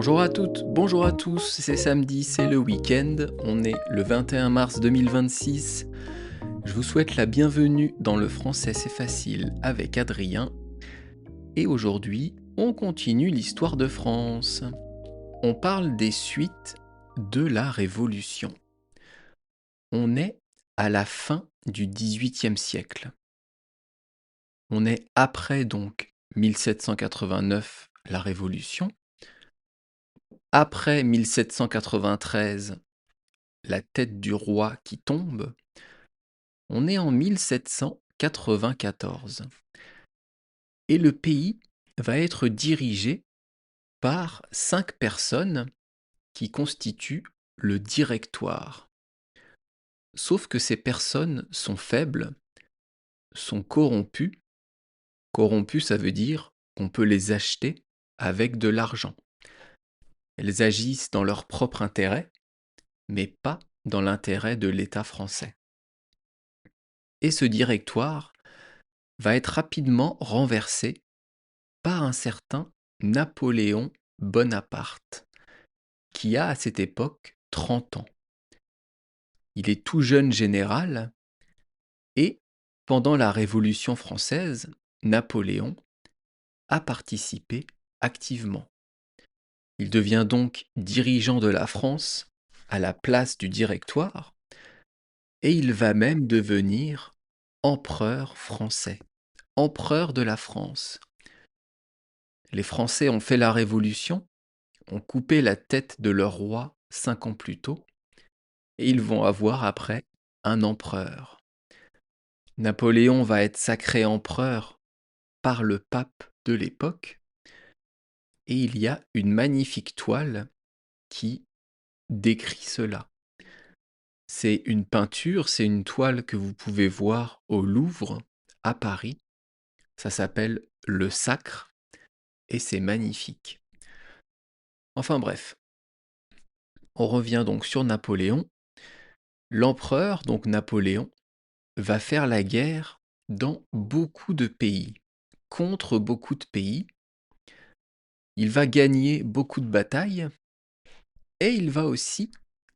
Bonjour à toutes, bonjour à tous, c'est samedi, c'est le week-end, on est le 21 mars 2026. Je vous souhaite la bienvenue dans le français c'est facile avec Adrien. Et aujourd'hui, on continue l'histoire de France. On parle des suites de la Révolution. On est à la fin du XVIIIe siècle. On est après donc 1789, la Révolution. Après 1793, la tête du roi qui tombe, on est en 1794. Et le pays va être dirigé par 5 personnes qui constituent le directoire. Sauf que ces personnes sont faibles, sont corrompues. Corrompues, ça veut dire qu'on peut les acheter avec de l'argent. Elles agissent dans leur propre intérêt, mais pas dans l'intérêt de l'État français. Et ce directoire va être rapidement renversé par un certain Napoléon Bonaparte, qui a à cette époque 30 ans. Il est tout jeune général et, pendant la Révolution française, Napoléon a participé activement. Il devient donc dirigeant de la France à la place du directoire et il va même devenir empereur français, empereur de la France. Les Français ont fait la Révolution, ont coupé la tête de leur roi 5 ans plus tôt, et ils vont avoir après un empereur. Napoléon va être sacré empereur par le pape de l'époque, et il y a une magnifique toile qui décrit cela. C'est une peinture, c'est une toile que vous pouvez voir au Louvre, à Paris. Ça s'appelle Le Sacre, et c'est magnifique. Enfin bref, on revient donc sur Napoléon. L'empereur, donc Napoléon, va faire la guerre dans beaucoup de pays, contre beaucoup de pays. Il va gagner beaucoup de batailles et il va aussi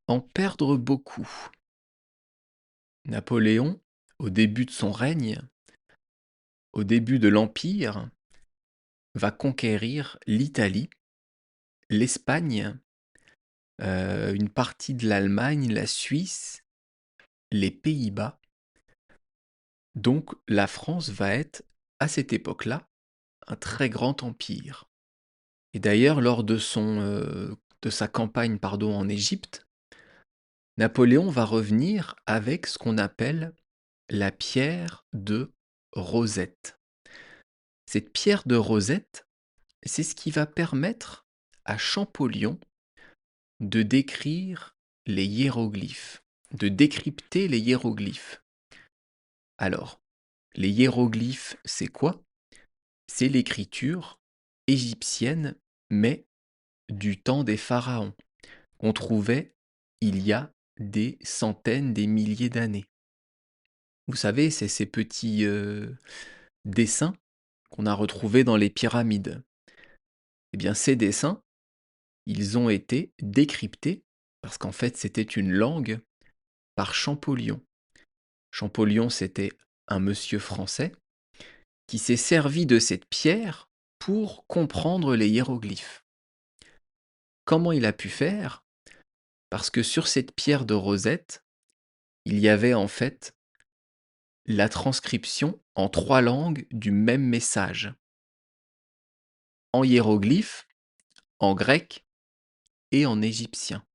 en perdre beaucoup. Napoléon, au début de son règne, au début de l'Empire, va conquérir l'Italie, l'Espagne, une partie de l'Allemagne, la Suisse, les Pays-Bas. Donc la France va être, à cette époque-là, un très grand empire. Et d'ailleurs, lors de sa campagne en Égypte, Napoléon va revenir avec ce qu'on appelle la pierre de Rosette. Cette pierre de Rosette, c'est ce qui va permettre à Champollion de décrire les hiéroglyphes, de décrypter les hiéroglyphes. Alors, les hiéroglyphes, c'est quoi? C'est l'écriture égyptienne, mais du temps des pharaons, qu'on trouvait il y a des centaines, des milliers d'années. Vous savez, c'est ces petits dessins qu'on a retrouvés dans les pyramides. Eh bien, ces dessins, ils ont été décryptés, parce qu'en fait, c'était une langue, par Champollion. Champollion, c'était un monsieur français qui s'est servi de cette pierre pour comprendre les hiéroglyphes. Comment il a pu faire? Parce que sur cette pierre de Rosette, il y avait en fait la transcription en 3 langues du même message. En hiéroglyphe, en grec et en égyptien.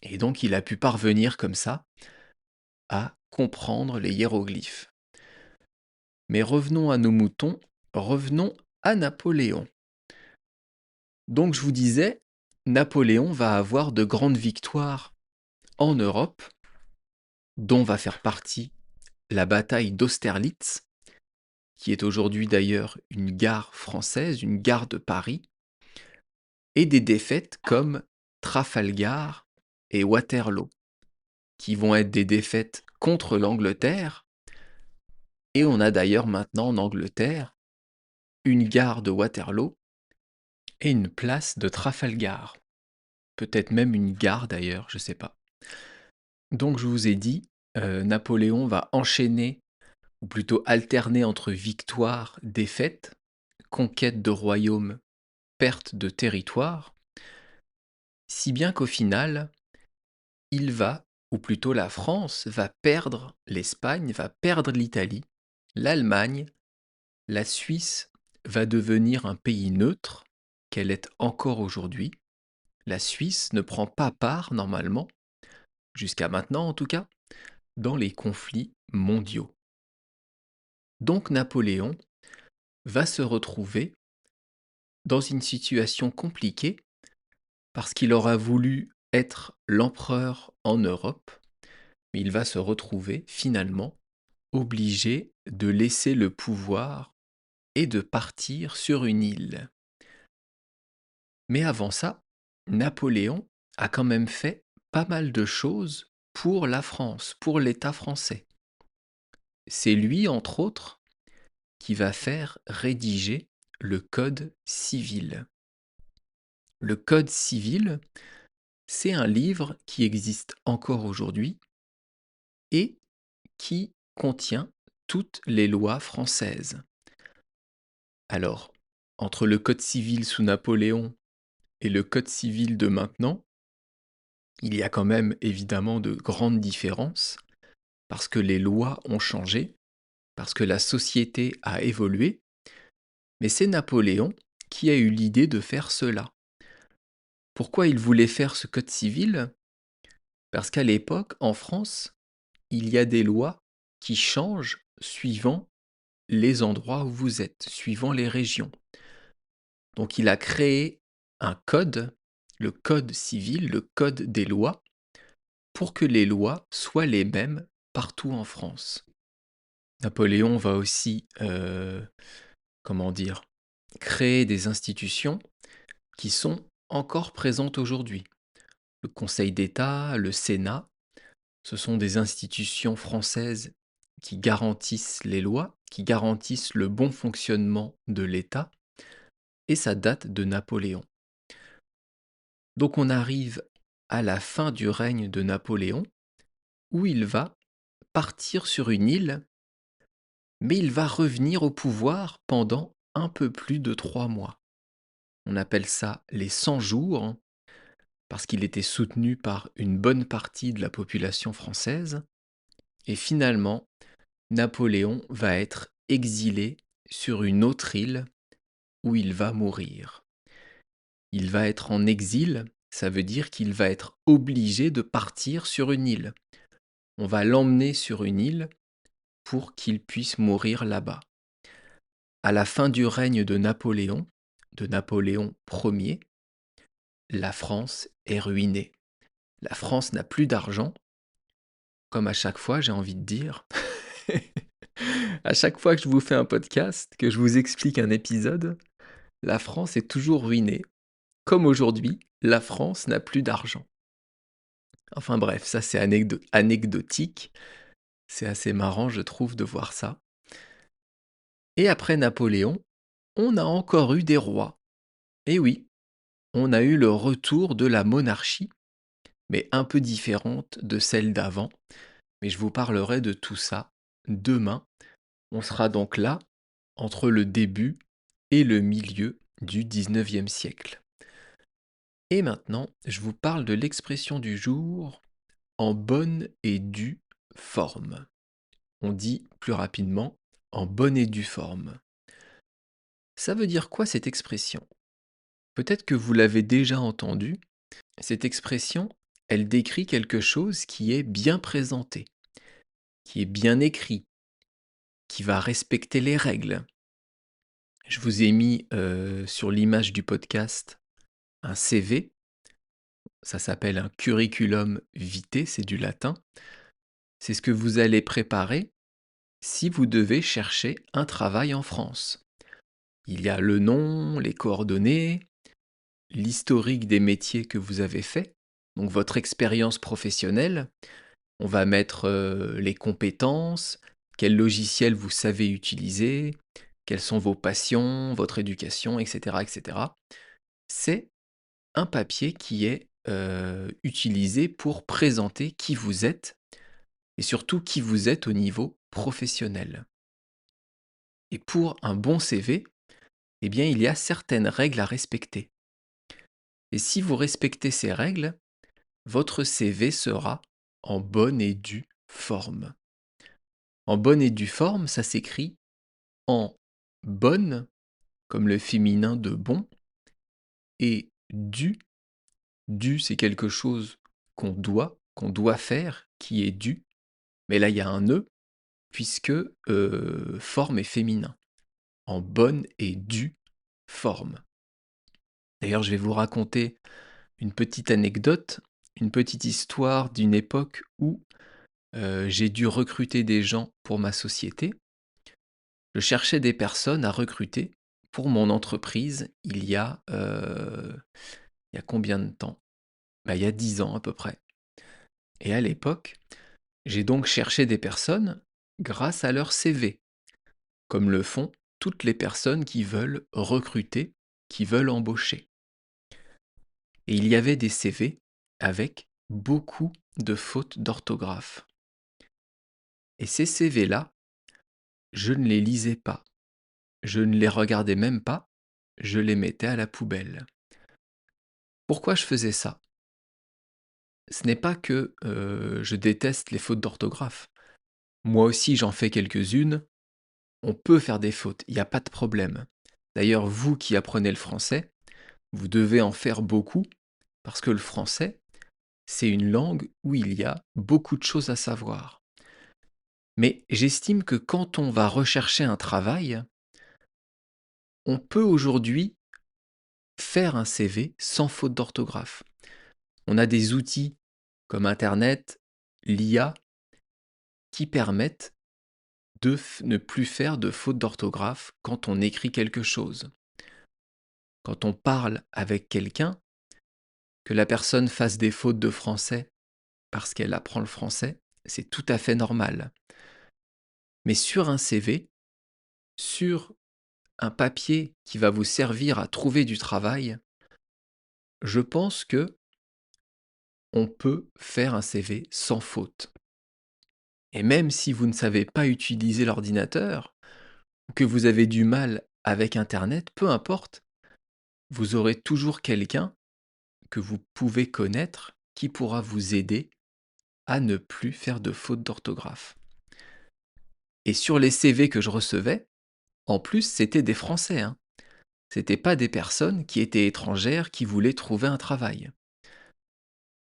Et donc il a pu parvenir comme ça à comprendre les hiéroglyphes. Mais revenons à nos moutons, revenons à Napoléon. Donc je vous disais, Napoléon va avoir de grandes victoires en Europe, dont va faire partie la bataille d'Austerlitz, qui est aujourd'hui d'ailleurs une gare française, une gare de Paris, et des défaites comme Trafalgar et Waterloo, qui vont être des défaites contre l'Angleterre, et on a d'ailleurs maintenant en Angleterre une gare de Waterloo et une place de Trafalgar. Peut-être même une gare d'ailleurs, je sais pas. Donc je vous ai dit, Napoléon va enchaîner, ou plutôt alterner entre victoire, défaite, conquête de royaume, perte de territoire, si bien qu'au final, il va, ou plutôt la France, va perdre l'Espagne, va perdre l'Italie, l'Allemagne, la Suisse va devenir un pays neutre, qu'elle est encore aujourd'hui. La Suisse ne prend pas part, normalement, jusqu'à maintenant en tout cas, dans les conflits mondiaux. Donc Napoléon va se retrouver dans une situation compliquée parce qu'il aura voulu être l'empereur en Europe, mais il va se retrouver finalement obligé de laisser le pouvoir et de partir sur une île. Mais avant ça, Napoléon a quand même fait pas mal de choses pour la France, pour l'État français. C'est lui, entre autres, qui va faire rédiger le Code civil. Le Code civil, c'est un livre qui existe encore aujourd'hui et qui contient toutes les lois françaises. Alors, entre le Code civil sous Napoléon et le Code civil de maintenant, il y a quand même évidemment de grandes différences, parce que les lois ont changé, parce que la société a évolué, mais c'est Napoléon qui a eu l'idée de faire cela. Pourquoi il voulait faire ce Code civil? Parce qu'à l'époque, en France, il y a des lois qui changent suivant les endroits où vous êtes, suivant les régions. Donc il a créé un code, le Code civil, le Code des lois, pour que les lois soient les mêmes partout en France. Napoléon va aussi, comment dire, créer des institutions qui sont encore présentes aujourd'hui. Le Conseil d'État, le Sénat, ce sont des institutions françaises qui garantissent les lois, qui garantissent le bon fonctionnement de l'État, et ça date de Napoléon. Donc on arrive à la fin du règne de Napoléon, où il va partir sur une île, mais il va revenir au pouvoir pendant un peu plus de 3 mois. On appelle ça les 100 jours, parce qu'il était soutenu par une bonne partie de la population française, et finalement, Napoléon va être exilé sur une autre île où il va mourir. Il va être en exil, ça veut dire qu'il va être obligé de partir sur une île. On va l'emmener sur une île pour qu'il puisse mourir là-bas. À la fin du règne de Napoléon Ier, la France est ruinée. La France n'a plus d'argent, comme à chaque fois, j'ai envie de dire. À chaque fois que je vous fais un podcast, que je vous explique un épisode, la France est toujours ruinée. Comme aujourd'hui, la France n'a plus d'argent. Enfin bref, ça c'est anecdotique. C'est assez marrant, je trouve, de voir ça. Et après Napoléon, on a encore eu des rois. Et oui, on a eu le retour de la monarchie, mais un peu différente de celle d'avant. Mais je vous parlerai de tout ça demain. On sera donc là, entre le début et le milieu du 19e siècle. Et maintenant, je vous parle de l'expression du jour en bonne et due forme. On dit plus rapidement en bonne et due forme. Ça veut dire quoi cette expression? Peut-être que vous l'avez déjà entendue. Cette expression, elle décrit quelque chose qui est bien présenté, qui est bien écrit, qui va respecter les règles. Je vous ai mis sur l'image du podcast un CV, ça s'appelle un curriculum vitae, c'est du latin. C'est ce que vous allez préparer si vous devez chercher un travail en France. Il y a le nom, les coordonnées, l'historique des métiers que vous avez faits, donc votre expérience professionnelle. On va mettre les compétences, quel logiciel vous savez utiliser, quelles sont vos passions, votre éducation, etc., etc. c'est un papier qui est utilisé pour présenter qui vous êtes et surtout qui vous êtes au niveau professionnel. Et pour un bon CV, eh bien, il y a certaines règles à respecter. Et si vous respectez ces règles, votre CV sera en bonne et due forme. En bonne et due forme, ça s'écrit en bonne, comme le féminin de bon, et due. Due, c'est quelque chose qu'on doit faire, qui est dû. Mais là, il y a un E, puisque forme est féminin. En bonne et due forme. D'ailleurs, je vais vous raconter une petite anecdote, une petite histoire d'une époque où j'ai dû recruter des gens pour ma société. Je cherchais des personnes à recruter pour mon entreprise il y a combien de temps? Bah, il y a 10 ans à peu près. Et à l'époque, j'ai donc cherché des personnes grâce à leur CV, comme le font toutes les personnes qui veulent recruter, qui veulent embaucher. Et il y avait des CV avec beaucoup de fautes d'orthographe. Et ces CV-là, je ne les lisais pas, je ne les regardais même pas, je les mettais à la poubelle. Pourquoi je faisais ça? Ce n'est pas que je déteste les fautes d'orthographe. Moi aussi j'en fais quelques-unes, on peut faire des fautes, il n'y a pas de problème. D'ailleurs, vous qui apprenez le français, vous devez en faire beaucoup, parce que le français, c'est une langue où il y a beaucoup de choses à savoir. Mais j'estime que quand on va rechercher un travail, on peut aujourd'hui faire un CV sans faute d'orthographe. On a des outils comme Internet, l'IA, qui permettent de ne plus faire de faute d'orthographe quand on écrit quelque chose. Quand on parle avec quelqu'un, que la personne fasse des fautes de français parce qu'elle apprend le français, c'est tout à fait normal. Mais sur un CV, sur un papier qui va vous servir à trouver du travail, je pense que on peut faire un CV sans faute. Et même si vous ne savez pas utiliser l'ordinateur, ou que vous avez du mal avec Internet, peu importe, vous aurez toujours quelqu'un que vous pouvez connaître qui pourra vous aider à ne plus faire de fautes d'orthographe. Et sur les CV que je recevais, en plus, c'était des Français, hein. C'était pas des personnes qui étaient étrangères qui voulaient trouver un travail.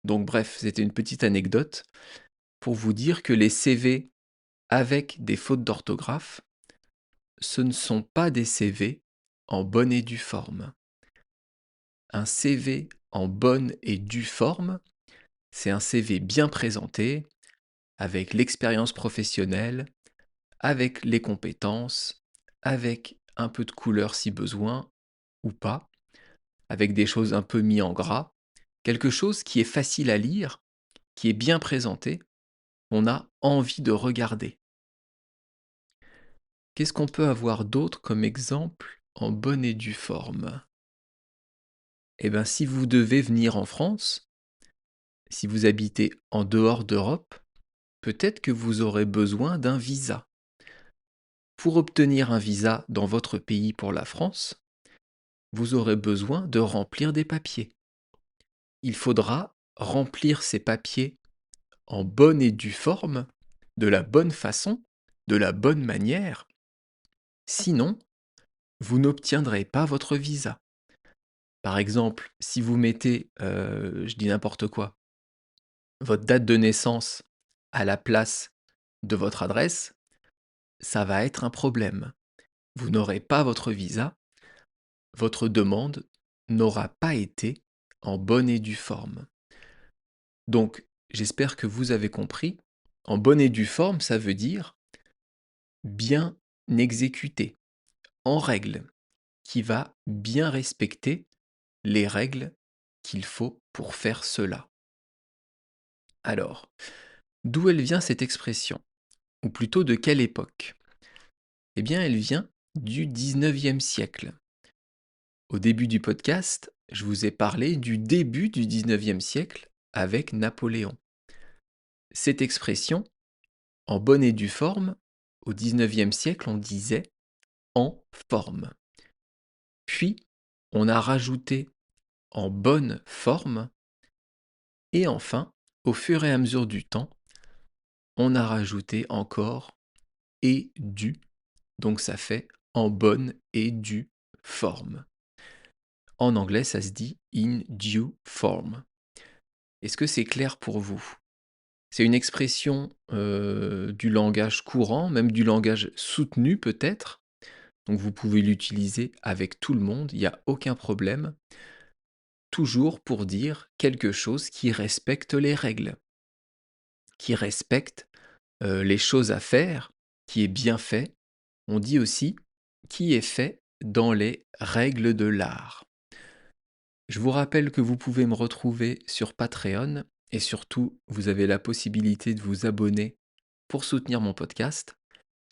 Donc bref, c'était une petite anecdote pour vous dire que les CV avec des fautes d'orthographe, ce ne sont pas des CV en bonne et due forme. Un CV en bonne et due forme, c'est un CV bien présenté, avec l'expérience professionnelle, avec les compétences, avec un peu de couleur si besoin, ou pas, avec des choses un peu mis en gras, quelque chose qui est facile à lire, qui est bien présenté, on a envie de regarder. Qu'est-ce qu'on peut avoir d'autre comme exemple en bonne et due forme? Eh bien, si vous devez venir en France, si vous habitez en dehors d'Europe, peut-être que vous aurez besoin d'un visa. Pour obtenir un visa dans votre pays pour la France, vous aurez besoin de remplir des papiers. Il faudra remplir ces papiers en bonne et due forme, de la bonne façon, de la bonne manière. Sinon, vous n'obtiendrez pas votre visa. Par exemple, si vous mettez, je dis n'importe quoi, votre date de naissance à la place de votre adresse, ça va être un problème. Vous n'aurez pas votre visa, votre demande n'aura pas été en bonne et due forme. Donc, j'espère que vous avez compris. En bonne et due forme, ça veut dire bien exécuté, en règle, qui va bien respecter les règles qu'il faut pour faire cela. Alors, d'où elle vient cette expression? Ou plutôt de quelle époque? Eh bien, elle vient du 19e siècle. Au début du podcast, je vous ai parlé du début du 19e siècle avec Napoléon. Cette expression, en bonne et due forme, au 19e siècle, on disait en forme. Puis, on a rajouté en bonne forme, et enfin, au fur et à mesure du temps, on a rajouté encore et due, donc ça fait en bonne et due forme. En anglais, ça se dit in due form. Est-ce que c'est clair pour vous? C'est une expression du langage courant, même du langage soutenu peut-être. Donc vous pouvez l'utiliser avec tout le monde, il n'y a aucun problème. Toujours pour dire quelque chose qui respecte les règles, qui respecte les choses à faire, qui est bien fait. On dit aussi qui est fait dans les règles de l'art. Je vous rappelle que vous pouvez me retrouver sur Patreon et surtout, vous avez la possibilité de vous abonner pour soutenir mon podcast.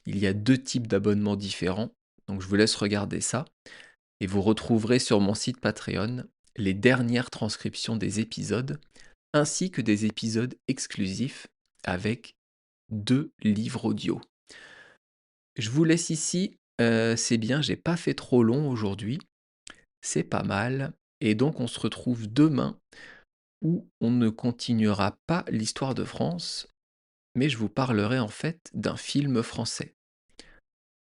Il y a 2 types d'abonnements différents, donc je vous laisse regarder ça. Et vous retrouverez sur mon site Patreon les dernières transcriptions des épisodes, ainsi que des épisodes exclusifs avec 2 livres audio. Je vous laisse ici, c'est bien, j'ai pas fait trop long aujourd'hui, c'est pas mal. Et donc on se retrouve demain où on ne continuera pas l'histoire de France, mais je vous parlerai en fait d'un film français.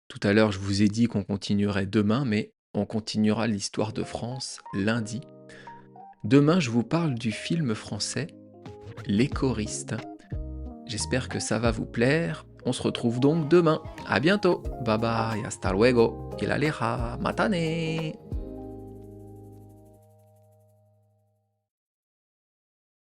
Tout à l'heure, je vous ai dit qu'on continuerait demain, mais on continuera l'histoire de France lundi. Demain, je vous parle du film français Les choristes. J'espère que ça va vous plaire. On se retrouve donc demain. À bientôt. Bye bye. Hasta luego. Il aleja. Matane.